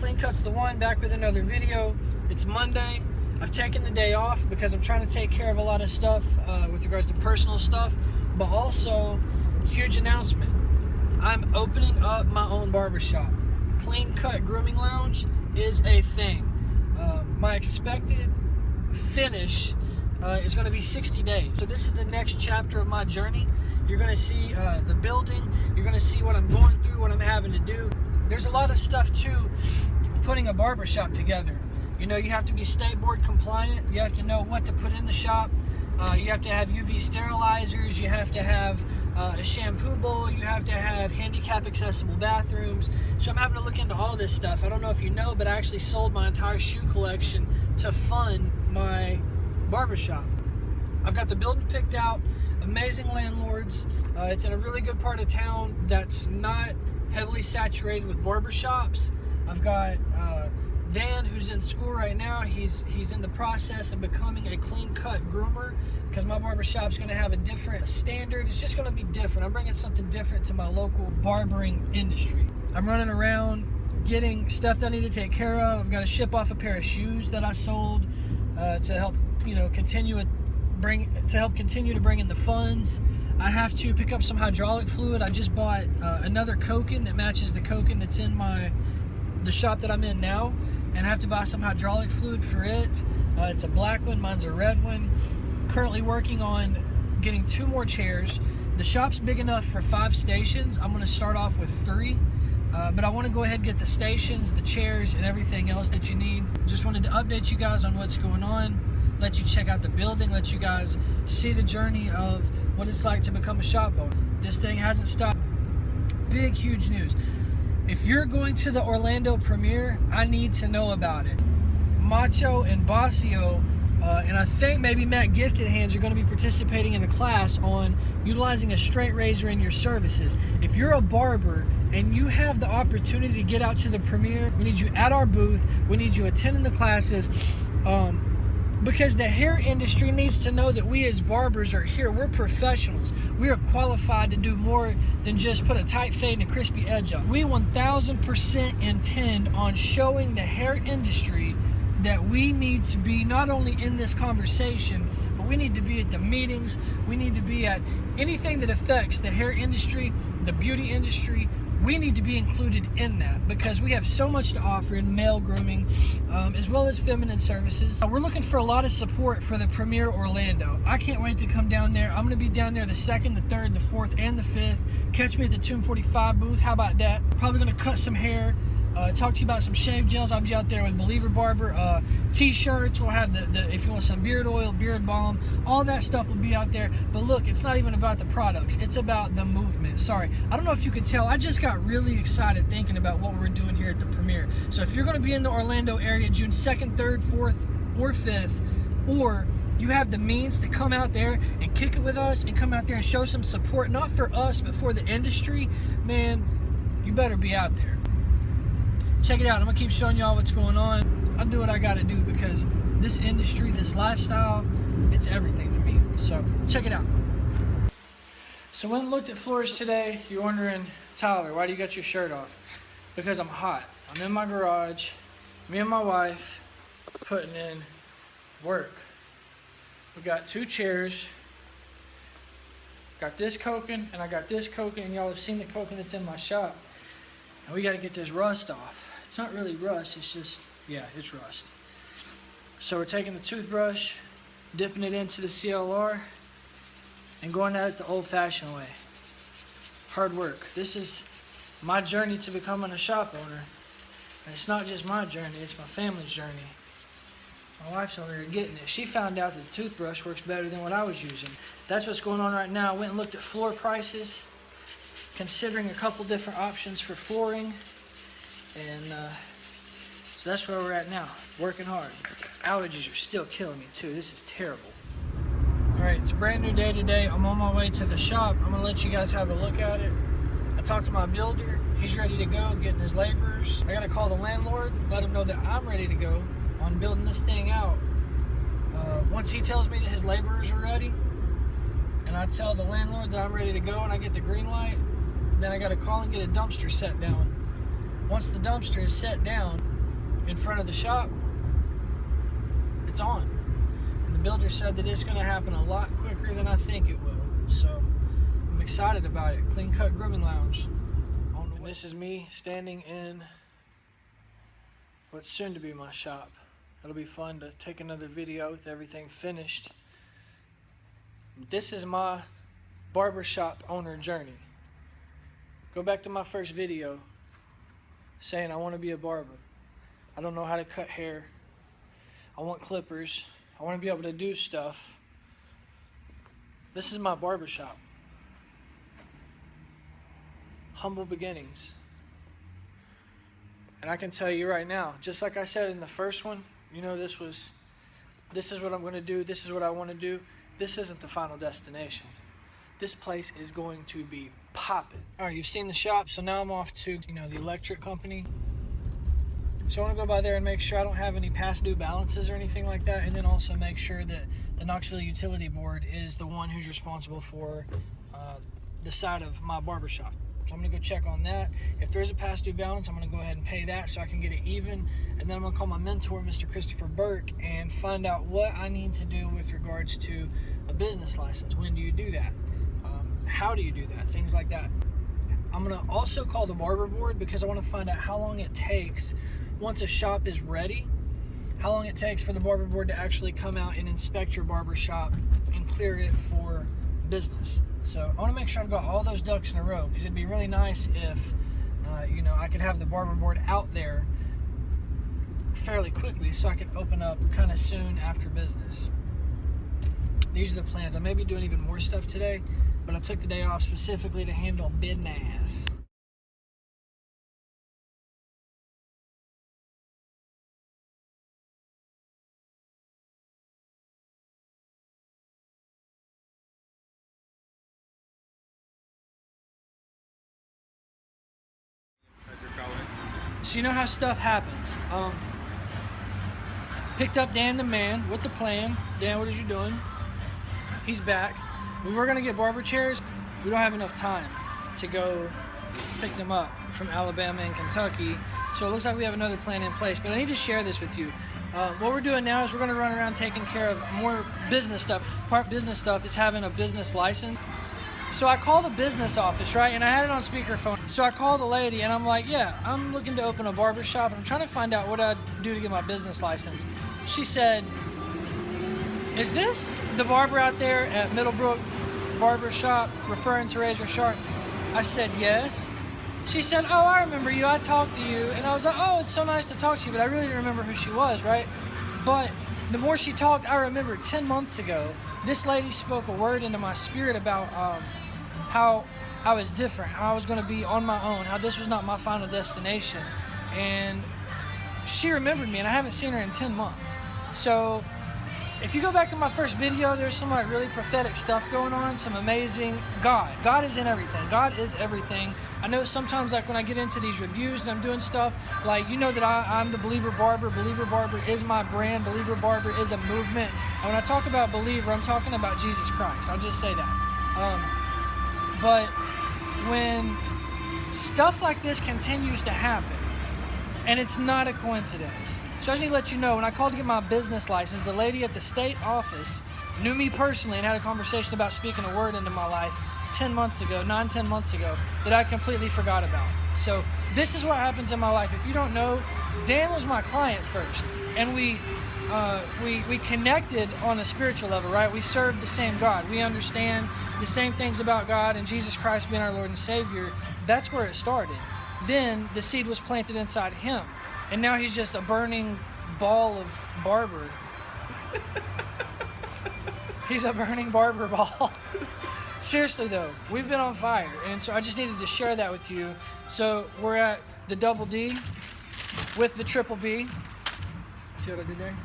Clean Cuts the One, back with another video. It's Monday. I've taken the day off because I'm trying to take care of a lot of stuff with regards to personal stuff, but also, huge announcement. I'm opening up my own barbershop. Clean Cut Grooming Lounge is a thing. My expected finish is going to be 60 days. So this is the next chapter of my journey. You're going to see the building. You're going to see what I'm going through, what I'm having to do. There's a lot of stuff too, putting a barbershop together. You know, you have to be state board compliant. You have to know what to put in the shop. You have to have UV sterilizers. You have to have a shampoo bowl. You have to have handicap accessible bathrooms. So I'm having to look into all this stuff. I don't know if you know, but I actually sold my entire shoe collection to fund my barbershop. I've got the building picked out. Amazing landlords. It's in a really good part of town that's not heavily saturated with barbershops. I've got Dan, who's in school right now. He's in the process of becoming a clean cut groomer because my barbershop's going to have a different standard. It's just going to be different. I'm bringing something different to my local barbering industry. I'm running around getting stuff that I need to take care of. I've got to ship off a pair of shoes that I sold to help, you know, continue to bring in the funds. I have to pick up some hydraulic fluid. I just bought another Koken that matches the Koken that's in the shop that I'm in now, and I have to buy some hydraulic fluid for it. It's a black one, mine's a red one. Currently working on getting 2 more chairs. The shop's big enough for 5 stations. I'm going to start off with 3, but I want to go ahead and get the stations, the chairs, and everything else that you need. Just wanted to update you guys on what's going on, let you check out the building, let you guys see the journey of what it's like to become a shop owner. This thing hasn't stopped. Big, huge news. If you're going to the Orlando premiere, I need to know about it. Macho and Bossio, and I think maybe Matt Gifted Hands are going to be participating in a class on utilizing a straight razor in your services. If you're a barber and you have the opportunity to get out to the premiere, we need you at our booth. We need you attending the classes. Because the hair industry needs to know that we as barbers are here. We're professionals. We are qualified to do more than just put a tight fade and a crispy edge up. We 1000% intend on showing the hair industry that we need to be not only in this conversation, but we need to be at the meetings. We need to be at anything that affects the hair industry, the beauty industry. We need to be included in that because we have so much to offer in male grooming as well as feminine services. We're looking for a lot of support for the Premiere Orlando. I can't wait to come down there. I'm going to be down there the 2nd, the 3rd, the 4th, and the 5th. Catch me at the 245 booth. How about that? Probably going to cut some hair. Talk to you about some shave gels. I'll be out there with Believer Barber. T-shirts. We'll have the if you want some beard oil, beard balm, all that stuff will be out there. But look, it's not even about the products. It's about the movement. Sorry, I don't know if you could tell. I just got really excited thinking about what we're doing here at the premiere. So if you're going to be in the Orlando area June 2nd, 3rd, 4th, or 5th, or you have the means to come out there and kick it with us and come out there and show some support, not for us, but for the industry, man, you better be out there. Check it out. I'm going to keep showing y'all what's going on. I'll do what I got to do because this industry, this lifestyle, it's everything to me. So check it out. So when I looked at floors today, you're wondering, Tyler, why do you got your shirt off? Because I'm hot. I'm in my garage, me and my wife, putting in work. We got 2 chairs. Got this Koken, and I got this Koken, and y'all have seen the Koken that's in my shop. And we got to get this rust off. It's not really rust, it's just, yeah, it's rust. So we're taking the toothbrush, dipping it into the CLR, and going at it the old-fashioned way. Hard work. This is my journey to becoming a shop owner. And it's not just my journey, it's my family's journey. My wife's over here getting it. She found out that the toothbrush works better than what I was using. That's what's going on right now. I went and looked at floor prices, considering a couple different options for flooring, and so that's where we're at now, working hard. Allergies are still killing me too. This is terrible. All right, it's a brand new day today. I'm on my way to the shop. I'm gonna let you guys have a look at it. I talked to my builder. He's ready to go, getting his laborers. I gotta call the landlord, let him know that I'm ready to go on building this thing out. Once he tells me that his laborers are ready, and I tell the landlord that I'm ready to go and I get the green light, then I got to call and get a dumpster set down. Once the dumpster is set down, in front of the shop, it's on. And the builder said that it's going to happen a lot quicker than I think it will. So I'm excited about it. Clean Cut Grooming Lounge. And this is me standing in what's soon to be my shop. It'll be fun to take another video with everything finished. This is my barbershop owner journey. Go back to my first video saying I want to be a barber. I don't know how to cut hair. I want clippers. I want to be able to do stuff. This is my barbershop. Humble beginnings. And I can tell you right now, just like I said in the first one, you know, this is what I'm going to do, this is what I want to do. This isn't the final destination. This place is going to be popping. All right, you've seen the shop, so now I'm off to, you know, the electric company. So I want to go by there and make sure I don't have any past due balances or anything like that, and then also make sure that the Knoxville Utility Board is the one who's responsible for the side of my barbershop. So I'm going to go check on that. If there's a past due balance, I'm going to go ahead and pay that so I can get it even. And then I'm going to call my mentor, Mr. Christopher Burke, and find out what I need to do with regards to a business license. When do you do that? How do you do that? Things like that. I'm going to also call the Barber Board because I want to find out how long it takes once a shop is ready, how long it takes for the Barber Board to actually come out and inspect your barber shop and clear it for business. So I want to make sure I've got all those ducks in a row, because it'd be really nice if you know, I could have the Barber Board out there fairly quickly so I can open up kind of soon after business. These are the plans. I may be doing even more stuff today, but I took the day off specifically to handle business. So you know how stuff happens. Picked up Dan the man with the plan. Dan, what is you doing? He's back. We were gonna get barber chairs. We don't have enough time to go pick them up from Alabama and Kentucky. So it looks like we have another plan in place, but I need to share this with you. What we're doing now is we're gonna run around taking care of more business stuff. Part business stuff is having a business license. So I call the business office, right? And I had it on speakerphone. So I call the lady and I'm like, yeah, I'm looking to open a barber shop and I'm trying to find out what I'd do to get my business license. She said, is this the barber out there at Middlebrook Barber Shop referring to Razor Sharp? I said, yes. She said, oh, I remember you. I talked to you. And I was like, oh, it's so nice to talk to you, but I really didn't remember who she was, right? But the more she talked, I remembered 10 months ago, this lady spoke a word into my spirit about how I was different, how I was going to be on my own, how this was not my final destination. And she remembered me, and I haven't seen her in 10 months. So if you go back to my first video, there's some like really prophetic stuff going on, some amazing God is in everything. God is everything. I know sometimes, like when I get into these reviews and I'm doing stuff, like, you know that I'm the Believer Barber. Believer Barber is my brand. Believer Barber is a movement. And when I talk about believer, I'm talking about Jesus Christ. I'll just say that. But when stuff like this continues to happen, and it's not a coincidence. So I just need to let you know, when I called to get my business license, the lady at the state office knew me personally and had a conversation about speaking a word into my life 10 months ago, 9-10 months ago, that I completely forgot about. So this is what happens in my life. If you don't know, Dan was my client first, and we connected on a spiritual level, right? We serve the same God. We understand the same things about God and Jesus Christ being our Lord and Savior. That's where it started. Then the seed was planted inside him, and now he's just a burning ball of barber. He's a burning barber ball. Seriously though, we've been on fire, and so I just needed to share that with you. So we're at the Double D with the Triple B. See what I did there?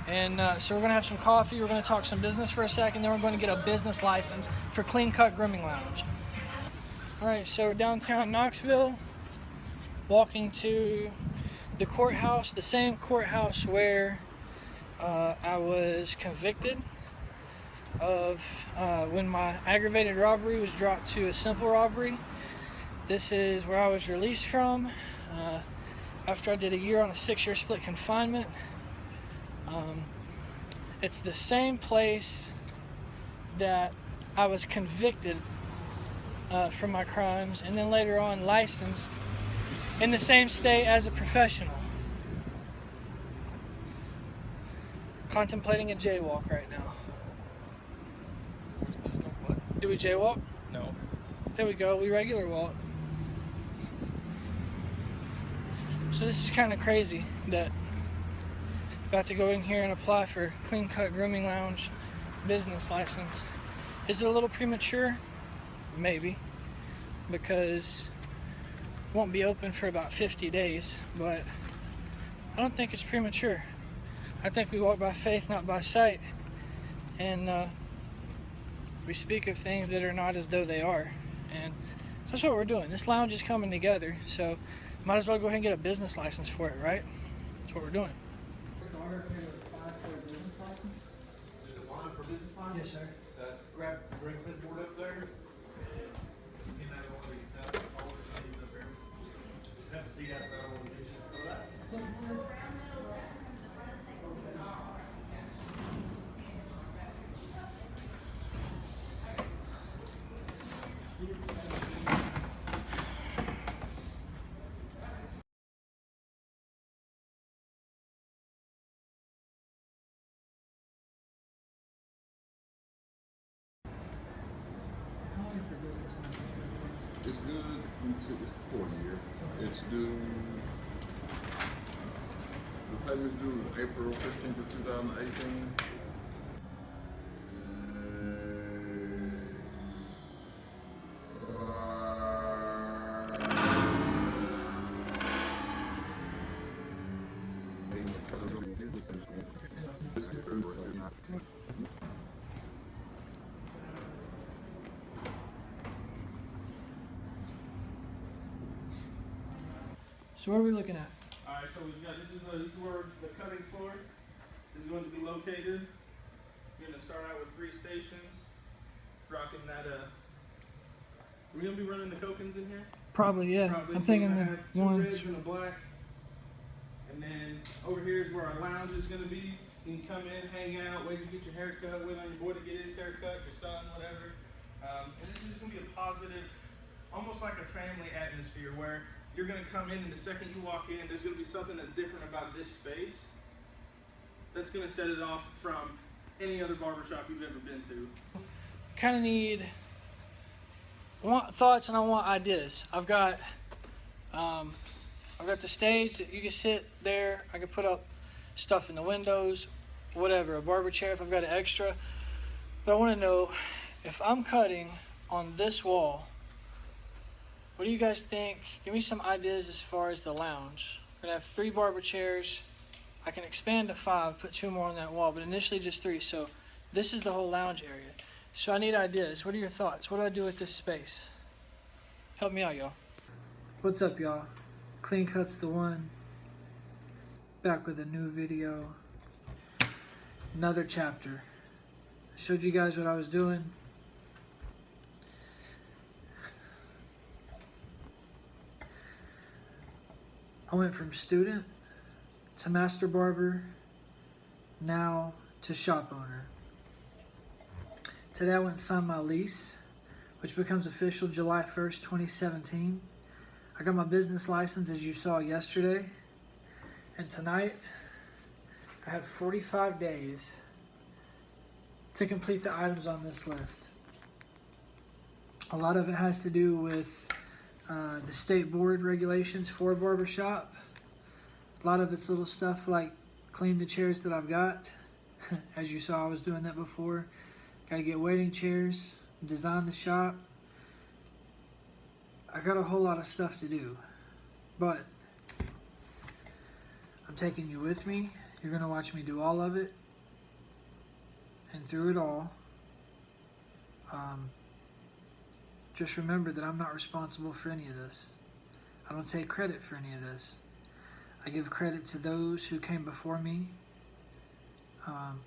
And so we're going to have some coffee, we're going to talk some business for a second, then we're going to get a business license for Clean Cut Grooming Lounge. Alright, so we're downtown Knoxville, walking to the courthouse, the same courthouse where I was convicted of when my aggravated robbery was dropped to a simple robbery. This is where I was released from. after I did a year on a 6-year split confinement. It's the same place that I was convicted for my crimes, and then later on licensed in the same state as a professional. Contemplating a jaywalk right now. There's no what? Do we jaywalk? No. There we go, we regular walk. So this is kind of crazy that I'm about to go in here and apply for Clean Cut Grooming Lounge business license. Is it a little premature? Maybe, because it won't be open for about 50 days, but I don't think it's premature. I think we walk by faith, not by sight, and we speak of things that are not as though they are, and so that's what we're doing. This lounge is coming together, so might as well go ahead and get a business license for it, right? That's what we're doing. Just applying for business license? Yes, sir. Grab the green clipboard up there. And get that one of these cups, folders, leave it up there. Just have a seat outside on the kitchen. Go back. It's due until it's 4 years. It's due. The payment's due April 15th of 2018. So what are we looking at? Alright, so we've got, this is where the cutting floor is going to be located. We're gonna start out with 3 stations. Rocking that, we're gonna be running the Kokens in here? Probably, yeah. Probably. I'm So thinking we're the gonna have 2 one. reds and a black. And then over here is where our lounge is gonna be. You can come in, hang out, wait to get your hair cut, wait on your boy to get his hair cut, your son, whatever. And this is just gonna be a positive, almost like a family atmosphere where you're gonna come in and the second you walk in, there's gonna be something that's different about this space that's gonna set it off from any other barbershop you've ever been to. Kind of need, I want thoughts and I want ideas. I've got the stage that you can sit there. I can put up stuff in the windows, whatever, a barber chair if I've got an extra. But I want to know, if I'm cutting on this wall, what do you guys think? Give me some ideas as far as the lounge. We're gonna have 3 barber chairs. I can expand to 5, put 2 more on that wall, but initially just 3. So this is the whole lounge area. So I need ideas. What are your thoughts? What do I do with this space? Help me out, y'all. What's up, y'all? Clean Cut's the one. Back with a new video. Another chapter. I showed you guys what I was doing. I went from student to master barber, now to shop owner. Today I went and signed my lease, which becomes official July 1st, 2017. I got my business license as you saw yesterday, and tonight I have 45 days to complete the items on this list. A lot of it has to do with the state board regulations for a barbershop. A lot of it's little stuff like clean the chairs that I've got. As you saw, I was doing that before. Gotta get waiting chairs, design the shop. I got a whole lot of stuff to do, but I'm taking you with me. You're gonna watch me do all of it, and through it all, just remember that I'm not responsible for any of this. I don't take credit for any of this. I give credit to those who came before me.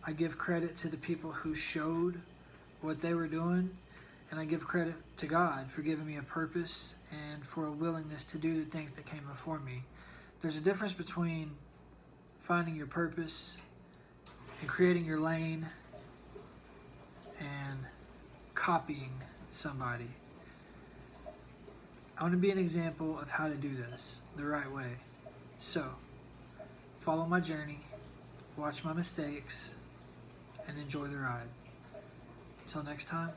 I give credit to the people who showed what they were doing, and I give credit to God for giving me a purpose and for a willingness to do the things that came before me. There's a difference between finding your purpose and creating your lane and copying somebody. I want to be an example of how to do this the right way. So, follow my journey, watch my mistakes, and enjoy the ride. Until next time.